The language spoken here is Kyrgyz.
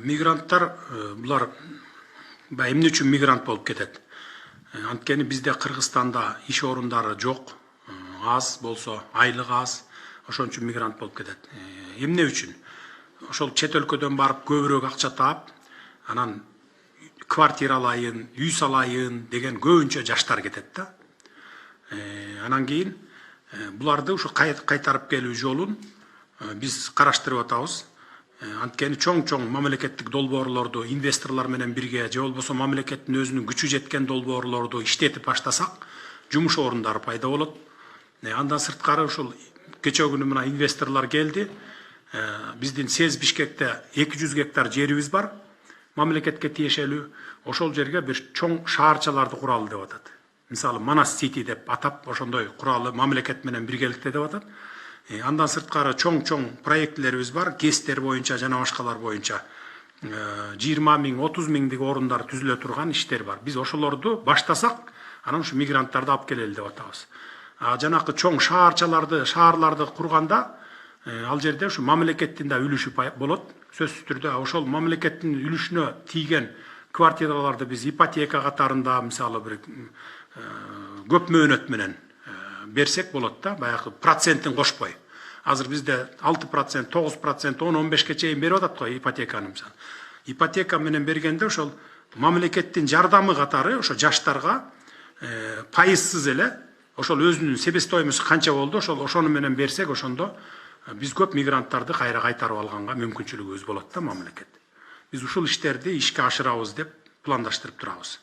Мигранттар булар эмне үчүн мигрант болуп кетет? Анткени бизде Кыргызстанда иш орундары жок, аз болсо, айлык аз, ошон үчүн мигрант болуп кетет. Эмне үчүн? Ошол чет өлкөдөн барып көбүрөөк акча таап, анан квартира алайын, үй салайын деген көбүнчө жаштар кетет да. Анан кийин буларды ушу кайтарып келүү жолун биз караштырып атабыз. Анткени чоң мамлекеттик долбоорлорду инвесторлор менен бирге же болбосо мамлекеттин өзүнүн күчү жеткен долбоорлорду иштетип баштасак, жумуш орундары пайда болот. Андан сырткары ушул кечээ күнү мына инвесторлор келди. Биздин СЭЗ Бишкекте 200 гектар жерибиз бар. Мамлекетке тиешелүү. Ошол жерге бир чоң шаарчаларды куралы деп атат. Мисалы Манас Сити деп атап, ошондой куралы мамлекет менен биргеликте деп атат. Андан сырткары чоң проектлерибиз бар, КЭСтер боюнча жана башкалар боюнча 20 000, 30 000 орундар түзүлө турган иштер бар. Биз ошолорду баштасак, анан ушу мигранттарды алып келели деп атабыз. Жанакы чоң шаарларды курганда, ал жерде ушу мамлекеттин да үлүшү болот. Сөзсүз түрдө ошол мамлекеттин үлүшүнө тийген квартираларды биз ипотека катарында, мисалы бир көп мөөнөт менен берсек болот да, баягы процентин кошпой. Азыр бизде 6%, 9%, 10-15ке чейин берип атат го ипотеканы мисалы. Ипотека менен бергенде ошол мамлекеттин жардамы катары ошо жаштарга пайызсыз эле ошол өзүнүн себестоимосу канча болду, ошону менен берсек, ошондо биз көп мигранттарды кайра кайтарып алганга мүмкүнчүлүгүбүз болот да мамлекет. Биз ушул иштерди ишке ашырабыз деп пландаштырып турабыз.